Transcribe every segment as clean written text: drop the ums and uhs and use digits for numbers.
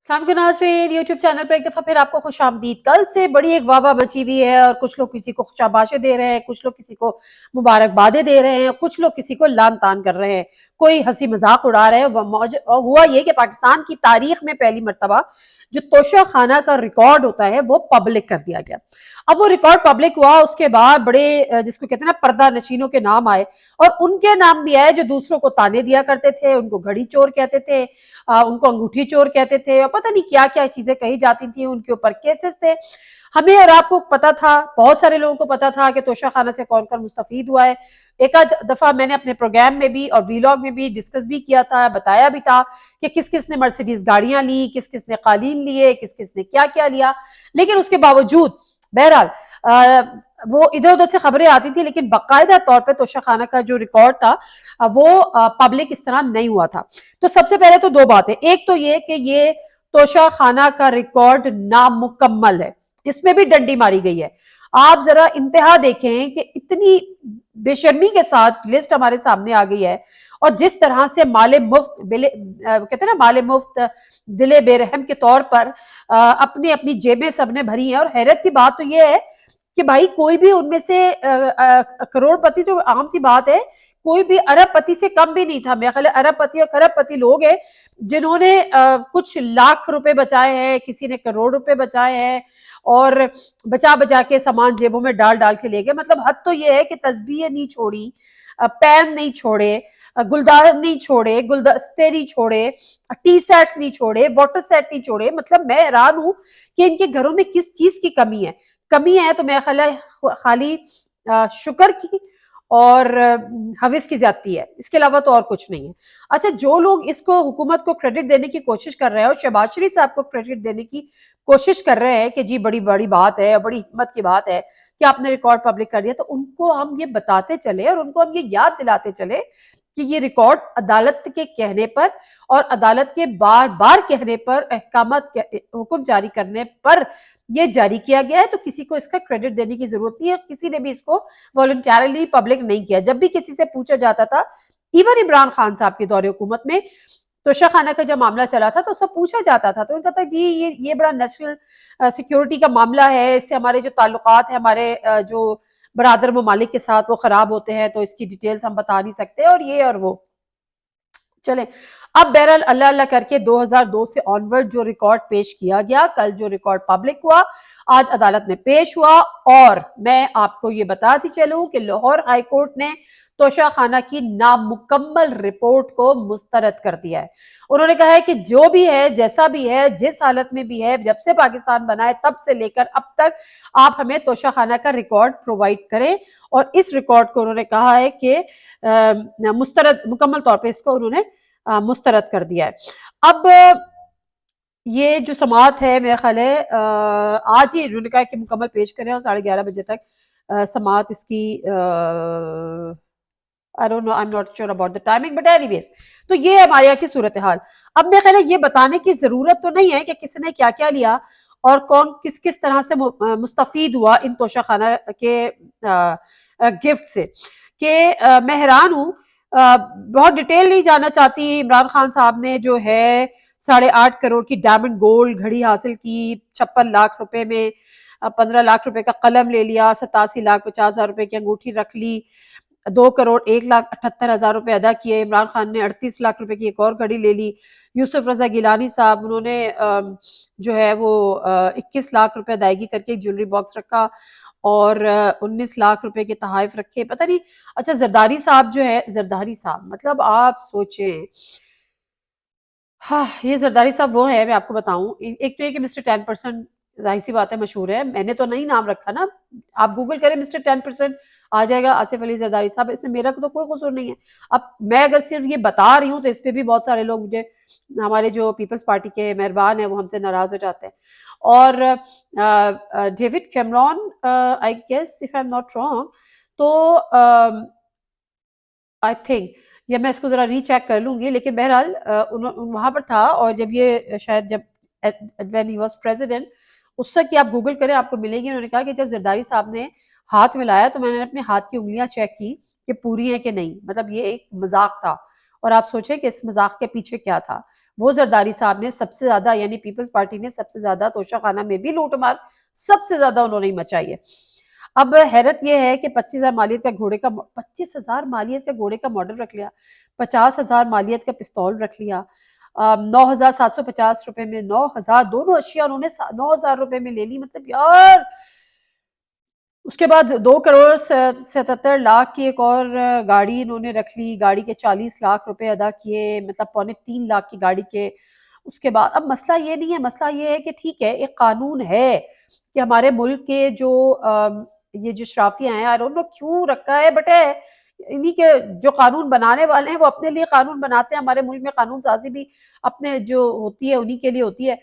सलाम के नाज़रीन, यूट्यूब चैनल पर एक दफ़ा फिर आपको खुश आमदीद। कल से बड़ी एक वाहवा मची हुई है और कुछ लोग किसी को शाबाशें दे रहे हैं, कुछ लोग किसी को मुबारकबादें दे रहे हैं, कुछ लोग किसी को लान तान कर रहे हैं, कोई हंसी मजाक उड़ा रहे हैं। और हुआ ये कि पाकिस्तान की तारीख में पहली मरतबा जो तोशा खाना का रिकॉर्ड होता है वो पब्लिक कर दिया गया। अब वो रिकॉर्ड पब्लिक हुआ, उसके बाद बड़े जिसको कहते हैं ना पर्दा नशीनों के नाम आए, और उनके नाम भी आए जो दूसरों को ताने दिया करते थे, उनको घड़ी चोर कहते थे, उनको अंगूठी चोर कहते थे, और पता नहीं क्या क्या चीजें कही जाती थी, उनके ऊपर केसेस थे। हमें और आपको पता था, बहुत सारे लोगों को पता था कि तोशा खाना से कौन कौन मुस्तफीद हुआ है। एक आध दफा मैंने अपने प्रोग्राम में भी और वीलॉग में भी डिस्कस भी किया था, बताया भी था कि किस किस ने मर्सिडीज गाड़ियां ली, किस किस ने कालीन लिए, किस किस ने क्या क्या लिया। लेकिन उसके बावजूद बहरहाल वो इधर उधर से खबरें आती थी, लेकिन बाकायदा तौर पर तोशा खाना का जो रिकॉर्ड था वो पब्लिक इस तरह नहीं हुआ था। तो सबसे पहले तो दो बातें, एक तो ये कि ये तोशा खाना का रिकॉर्ड नामुकम्मल है, इसमें भी डंडी मारी गई है। आप जरा इंतहा देखें कि इतनी बेशर्मी के साथ लिस्ट हमारे सामने आ गई है, और जिस तरह से माले मुफ्त कहते हैं ना, माले मुफ्त दिले बेरहम के तौर पर अपनी अपनी जेबें सबने भरी हैं। और हैरत की बात तो ये है कि भाई कोई भी उनमें से करोड़पति तो आम सी बात है, कोई भी अरबपति से कम भी नहीं था। मेरे ख्याल अरबपति और खरबपति लोग हैं जिन्होंने कुछ लाख रुपए बचाए हैं, किसी ने करोड़ रुपए बचाए हैं, और बचा बचा के सामान जेबों में डाल डाल के ले गए। मतलब हद तो ये है कि तस्बीहें नहीं छोड़ी, पेन नहीं छोड़े, गुलदान नहीं छोड़े, गुलदस्ते नहीं छोड़े, टी सेट्स नहीं छोड़े, वाटर सेट नहीं छोड़े। मतलब मैं हैरान हूं कि इनके घरों में किस चीज की कमी है तो मेरा ख्याल है खाली शुक्र की और हविस की ज्यादती है, इसके अलावा तो और कुछ नहीं है। अच्छा, जो लोग इसको हुकूमत को क्रेडिट देने की कोशिश कर रहे हैं और शहबाज शरीफ साहब को क्रेडिट देने की कोशिश कर रहे हैं कि जी बड़ी बड़ी बात है, बड़ी हिम्मत की बात है कि आपने रिकॉर्ड पब्लिक कर दिया, तो उनको हम ये बताते चले और उनको हम ये याद दिलाते चले कि ये रिकॉर्ड अदालत के कहने पर और अदालत के बार बार कहने पर, अहकामत हुक्म जारी करने पर ये जारी किया गया है। तो किसी को इसका क्रेडिट देने की जरूरत नहीं है, किसी ने भी इसको वॉलंटरली पब्लिक नहीं किया। जब भी किसी से पूछा जाता था, इवन इमरान खान साहब के दौरे हुकूमत में तोशा खाना का जब मामला चला था तो सब पूछा जाता था, तो उनका था जी ये बड़ा नेशनल सिक्योरिटी का मामला है, इससे हमारे जो ताल्लुकात है हमारे जो बरादर ममालिक के साथ वो खराब होते हैं, तो इसकी डिटेल्स हम बता नहीं सकते, और ये और वो। चले, अब बहरहाल अल्लाह अल्लाह करके 2002 से ऑनवर्ड जो रिकॉर्ड पेश किया गया, कल जो रिकॉर्ड पब्लिक हुआ, आज अदालत में पेश हुआ, और मैं आपको ये बताती चलूं कि लाहौर हाई कोर्ट ने तोशा खाना की नामुकम्मल रिपोर्ट को मुस्तरद कर दिया है। उन्होंने कहा है कि जो भी है, जैसा भी है, जिस हालत में भी है, जब से पाकिस्तान बना है तब से लेकर अब तक आप हमें तोशा खाना का रिकॉर्ड प्रोवाइड करें। और इस रिकॉर्ड को उन्होंने कहा है कि मुस्तरद, मुकम्मल तौर पे इसको उन्होंने मुस्तरद कर दिया है। अब ये जो समाअत है मेरा ख्याल है आज ही इन्होंने कहा कि मुकम्मल पेश करें, और 11:30 बजे तक समाअत इसकी I don't know, I am not sure about the timing, but anyways तो ये है हमारे यहाँ की सूरत हाल। अब मेरे ख्याल है ये बताने की जरूरत तो नहीं है कि किसने क्या क्या लिया और कौन किस किस तरह से मुस्तफीद हुआ इन तोशा खाना के गिफ्ट से, कि मैं हैरान हूँ। बहुत डिटेल नहीं जाना चाहती। इमरान खान साहब ने जो है 8.5 करोड़ की डायमंड गोल्ड घड़ी हासिल की, 56 लाख रुपए में 15 लाख रुपए का कलम ले लिया, 87,50,000 रुपए की अंगूठी रख ली, 2,01,78,000 रुपए अदा किए। इमरान खान ने 38 लाख रुपए की एक और घड़ी ले ली। यूसुफ रजा गिलानी साहब, उन्होंने जो है वो 21 लाख रुपए अदायगी करके एक ज्वेलरी बॉक्स रखा, और 19 लाख रुपए के तहाइफ रखे, पता नहीं। अच्छा, जरदारी साहब जो है, जरदारी साहब मतलब आप सोचें, हाँ, ये जरदारी साहब वो है, मैं आपको बताऊं, एक तो ये कि मिस्टर 10%, जाहिर सी बात है मशहूर है, मैंने तो नहीं नाम रखा ना, आप गूगल करें मिस्टर 10% आ जाएगा, आसिफ अली जरदारी साहब, इसमें मेरा तो कोई कसूर नहीं है। अब मैं अगर सिर्फ ये बता रही हूँ तो इस पे भी बहुत सारे लोग मुझे, हमारे जो पीपल्स पार्टी के मेहरबान है वो हमसे नाराज हो जाते हैं। और David Cameron, I guess if I am not wrong, तो आई थिंक, या मैं इसको जरा रीचेक कर लूंगी, लेकिन बहरहाल वहां पर था। और जब ये शायद जब व्हेन ही वाज प्रेसिडेंट, उस वक्त की आप गूगल करें आपको मिलेगी। उन्होंने कहा कि जब जरदारी साहब ने हाथ मिलाया तो मैंने अपने हाथ की उंगलियां चेक की कि पूरी है कि नहीं, मतलब ये एक मजाक था। और आप सोचें कि इस मजाक के पीछे क्या था। وہ زرداری صاحب نے سب سے زیادہ، یعنی پیپلز پارٹی نے سب سے زیادہ توشہ خانہ میں بھی لوٹ مار سب سے زیادہ انہوں نے مچائی ہے۔ اب حیرت یہ ہے کہ 25,000 مالیت کا گھوڑے کا 25,000 مالیت کا گھوڑے کا ماڈل رکھ لیا، 50,000 مالیت کا پستول رکھ لیا، 9,750 روپے میں 9,000 دونوں اشیاء انہوں نے 9,000 روپے میں لے لی۔ مطلب یار، اس کے بعد 2,77,00,000 کی ایک اور گاڑی انہوں نے رکھ لی، گاڑی کے 40 لاکھ روپے ادا کیے، مطلب 2.25 لاکھ کی گاڑی کے۔ اس کے بعد اب مسئلہ یہ نہیں ہے، مسئلہ یہ ہے کہ ٹھیک ہے ایک قانون ہے کہ ہمارے ملک کے جو یہ جو شرافیہ ہیں، آئی ڈونٹ نو کیوں رکھا ہے، بٹ ہے انہی کے جو قانون بنانے والے ہیں وہ اپنے لیے قانون بناتے ہیں۔ ہمارے ملک میں قانون سازی بھی اپنے جو ہوتی ہے انہی کے لیے ہوتی ہے،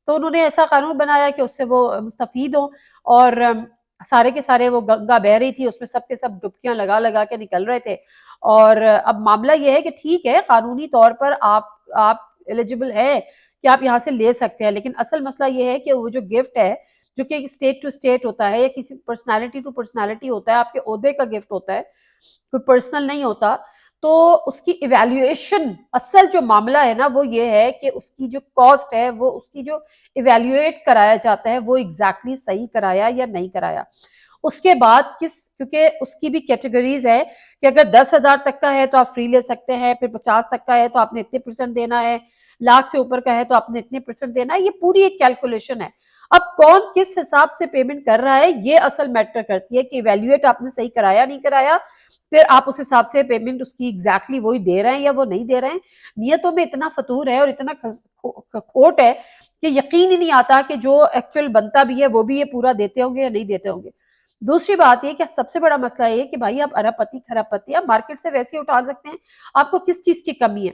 تو انہوں نے ایسا قانون بنایا کہ اس سے وہ مستفید ہوں، اور سارے کے سارے، وہ گنگا بہہ رہی تھی اس میں سب کے سب ڈبکیاں لگا لگا کے نکل رہے تھے۔ اور اب معاملہ یہ ہے کہ ٹھیک ہے قانونی طور پر آپ ایلیجبل ہیں کہ آپ یہاں سے لے سکتے ہیں، لیکن اصل مسئلہ یہ ہے کہ وہ جو گفٹ ہے، جو کہ اسٹیٹ ٹو اسٹیٹ ہوتا ہے یا کسی پرسنالٹی ٹو پرسنالٹی ہوتا ہے، آپ کے عہدے کا گفٹ ہوتا ہے، کوئی پرسنل نہیں ہوتا، تو اس کی ایویلیویشن، اصل جو معاملہ ہے نا وہ یہ ہے کہ اس کی جو کاسٹ ہے، وہ اس کی جو ایویلیویٹ کرایا جاتا ہے وہ ایگزیکٹلی صحیح کرایا یا نہیں کرایا۔ اس کے بعد کیونکہ اس کی بھی کیٹیگریز ہے کہ اگر 10,000 تک کا ہے تو آپ فری لے سکتے ہیں، پھر 50 تک کا ہے تو آپ نے اتنے % دینا ہے، لاکھ سے اوپر کا ہے تو آپ نے اتنے % دینا ہے، یہ پوری ایک کیلکولیشن ہے۔ اب کون کس حساب سے پیمنٹ کر رہا ہے یہ اصل میٹر کرتی ہے کہ ایویلیویٹ آپ نے صحیح کرایا نہیں کرایا، پھر آپ اس حساب سے پیمنٹ اس کی ایگزیکٹلی وہی دے رہے ہیں یا وہ نہیں دے رہے ہیں۔ نیتوں میں اتنا فتور ہے اور اتنا کھوٹ ہے کہ یقین ہی نہیں آتا کہ جو ایکچوئل بنتا بھی ہے وہ بھی یہ پورا دیتے ہوں گے یا نہیں دیتے ہوں گے۔ دوسری بات یہ کہ سب سے بڑا مسئلہ یہ کہ بھائی آپ ارب پتی خراب پتی آپ مارکیٹ سے ویسے اٹھا سکتے ہیں، آپ کو کس چیز کی کمی ہے؟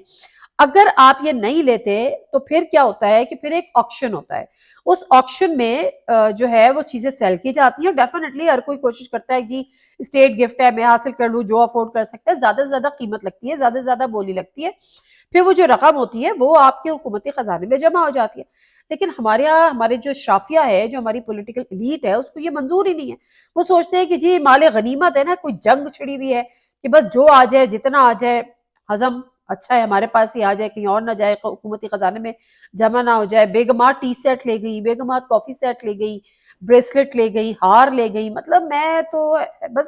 اگر آپ یہ نہیں لیتے تو پھر کیا ہوتا ہے کہ پھر ایک آکشن ہوتا ہے، اس آکشن میں جو ہے وہ چیزیں سیل کی جاتی ہیں، اور ڈیفینیٹلی ہر کوئی کوشش کرتا ہے جی اسٹیٹ گفٹ ہے میں حاصل کر لوں، جو افورڈ کر سکتا ہے، زیادہ سے زیادہ قیمت لگتی ہے، زیادہ سے زیادہ بولی لگتی ہے، پھر وہ جو رقم ہوتی ہے وہ آپ کے حکومتی خزانے میں جمع ہو جاتی ہے۔ لیکن ہمارے یہاں ہمارے جو شافیہ ہے، جو ہماری پولیٹیکل ایلیٹ ہے، اس کو یہ منظور ہی نہیں ہے۔ وہ سوچتے ہیں کہ جی مال غنیمت ہے نا، کوئی جنگ چھڑی ہوئی ہے کہ بس جو آ جائے جتنا آ جائے ہضم اچھا ہے، ہمارے پاس ہی آ جائے، کہیں اور نہ جائے، حکومتی خزانے میں جمع نہ ہو جائے۔ بیگمات ٹی سیٹ لے گئی، بیگمات کافی سیٹ لے گئی، بریسلٹ لے گئی، ہار لے گئی، مطلب میں تو بس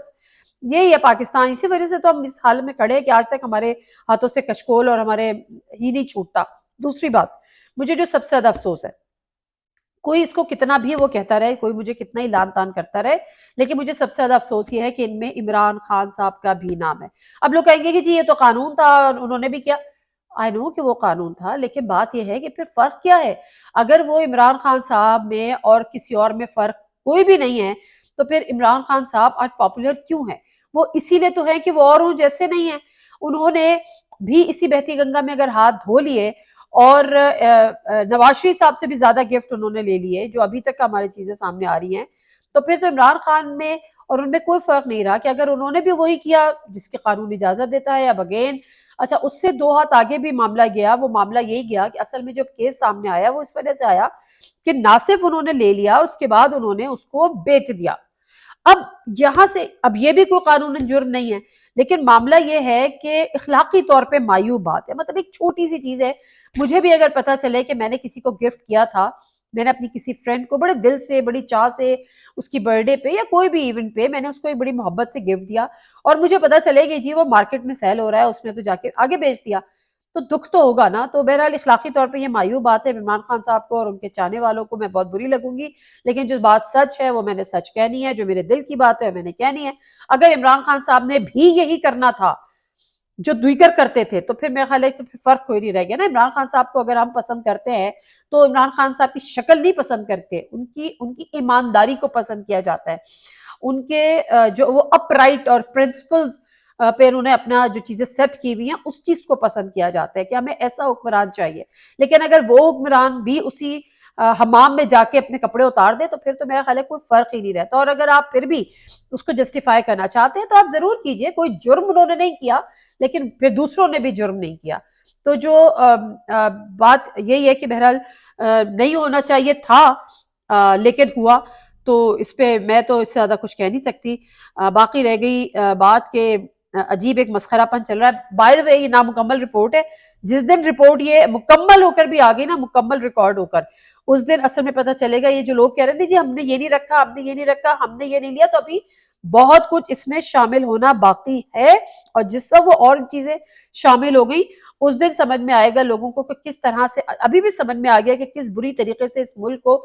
یہی ہے پاکستان۔ اسی وجہ سے تو ہم اس حال میں کھڑے ہیں کہ آج تک ہمارے ہاتھوں سے کچکول اور ہمارے ہی نہیں چھوٹتا۔ دوسری بات، مجھے جو سب سے زیادہ افسوس ہے، کوئی اس کو کتنا بھی وہ کہتا رہے، کوئی مجھے کتنا ہی لان تان کرتا رہے، لیکن مجھے سب سے زیادہ افسوس یہ ہے کہ ان میں عمران خان صاحب کا بھی نام ہے۔ اب لوگ کہیں گے کہ جی یہ تو قانون تھا اور انہوں نے بھی کیا، آئی نو کہ وہ قانون تھا، لیکن بات یہ ہے کہ پھر فرق کیا ہے؟ اگر وہ عمران خان صاحب میں اور کسی اور میں فرق کوئی بھی نہیں ہے، تو پھر عمران خان صاحب آج پاپولر کیوں ہیں؟ وہ اسی لیے تو ہے کہ وہ اوروں جیسے نہیں ہیں۔ انہوں نے بھی اسی بہتی گنگا میں اگر ہاتھ دھو لیے، اور نواز شریف صاحب سے بھی زیادہ گفٹ انہوں نے لے لیے، جو ابھی تک ہماری چیزیں سامنے آ رہی ہیں، تو پھر تو عمران خان میں اور ان میں کوئی فرق نہیں رہا کہ اگر انہوں نے بھی وہی کیا جس کے قانون اجازت دیتا ہے۔ اب اگین اچھا اس سے 2 ہاتھ آگے بھی معاملہ گیا، وہ معاملہ یہی گیا کہ اصل میں جو کیس سامنے آیا وہ اس وجہ سے آیا کہ نہ صرف انہوں نے لے لیا، اس کے بعد انہوں نے اس کو بیچ دیا۔ اب یہاں سے اب یہ بھی کوئی قانون جرم نہیں ہے، لیکن معاملہ یہ ہے کہ اخلاقی طور پہ مایوب بات ہے۔ مطلب ایک چھوٹی سی چیز ہے، مجھے بھی اگر پتا چلے کہ میں نے کسی کو گفٹ کیا تھا، میں نے اپنی کسی فرینڈ کو بڑے دل سے بڑی چاہ سے اس کی برتھ ڈے پہ یا کوئی بھی ایونٹ پہ میں نے اس کو ایک بڑی محبت سے گفٹ دیا، اور مجھے پتا چلے کہ جی وہ مارکیٹ میں سیل ہو رہا ہے، اس نے تو جا کے آگے بیچ دیا، تو دکھ تو ہوگا نا۔ تو بہرحال اخلاقی طور پہ یہ مایوب بات ہے، عمران خان صاحب کو اور ان کے چاہنے والوں کو میں بہت بری لگوں گی، لیکن جو بات سچ ہے وہ میں نے سچ کہنی ہے، جو میرے دل کی بات ہے میں نے کہنی ہے۔ اگر عمران خان صاحب نے بھی یہی کرنا تھا جو دیگر کرتے تھے تو پھر میرا خیال ہے کہ پھر فرق کوئی نہیں رہ گیا نا۔ عمران خان صاحب کو اگر ہم پسند کرتے ہیں تو عمران خان صاحب کی شکل نہیں پسند کرتے، ان کی ایمانداری کو پسند کیا جاتا ہے، ان کے جو وہ اپ رائٹ اور پرنسپلز پہ انہوں نے اپنا جو چیزیں سیٹ کی ہوئی ہیں اس چیز کو پسند کیا جاتا ہے کہ ہمیں ایسا حکمران چاہیے۔ لیکن اگر وہ حکمران بھی اسی حمام میں جا کے اپنے کپڑے اتار دے تو پھر تو میرا خیال ہے کوئی فرق ہی نہیں رہتا۔ اور اگر آپ پھر بھی اس کو جسٹیفائی کرنا چاہتے ہیں تو آپ ضرور کیجئے، کوئی جرم انہوں نے نہیں کیا، لیکن پھر دوسروں نے بھی جرم نہیں کیا۔ تو جو بات یہی ہے کہ بہرحال نہیں ہونا چاہیے تھا لیکن ہوا، تو اس پہ میں تو اس سے زیادہ کچھ کہہ نہیں سکتی۔ باقی رہ گئی بات کہ अजीब एक मस्खरापन चल रहा है। बाय द वे ये नामुकम्मल रिपोर्ट है, जिस दिन रिपोर्ट ये मुकम्मल होकर भी आ गई ना, मुकम्मल रिकॉर्ड होकर, उस दिन असल में पता चलेगा ये जो लोग कह रहे हैं नहीं जी हमने ये नहीं रखा, हमने ये नहीं रखा, हमने ये नहीं लिया, तो अभी बहुत कुछ इसमें शामिल होना बाकी है। और जिस वक्त वो और चीजें शामिल हो गई, उस दिन समझ में आएगा लोगों को कि किस तरह से, अभी भी समझ में आ गया कि किस बुरी तरीके से इस मुल्क को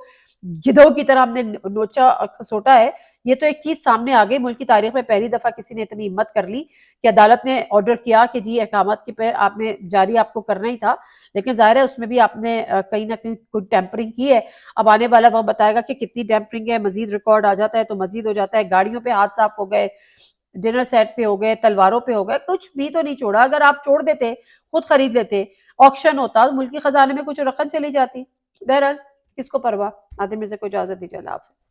गिद्धों की तरह हमने नोचा खसोटा है। ये तो एक चीज सामने आ गई, मुल्क की तारीख में पहली दफा किसी ने इतनी हिम्मत कर ली कि अदालत ने ऑर्डर किया कि जी इकामत के पे आपने जारी आपको करना ही था, लेकिन जाहिर है उसमें भी आपने कहीं ना कहीं कोई टेम्परिंग की है। अब आने वाला वक्त बताएगा कि कितनी टेम्परिंग है, मजीद रिकॉर्ड आ जाता है तो मजीद हो जाता है। गाड़ियों पे हाथ साफ हो गए, डिनर सेट पे हो गए, तलवारों पे हो गए, कुछ भी तो नहीं छोड़ा। अगर आप छोड़ देते, खुद खरीद लेते, ऑक्शन होता, मुल्क के खजाने में कुछ रकम चली जाती। बहरहाल किसको परवाह। आदिल मिर्जा को इजाजत दीजिए, अल्लाह हाफिज।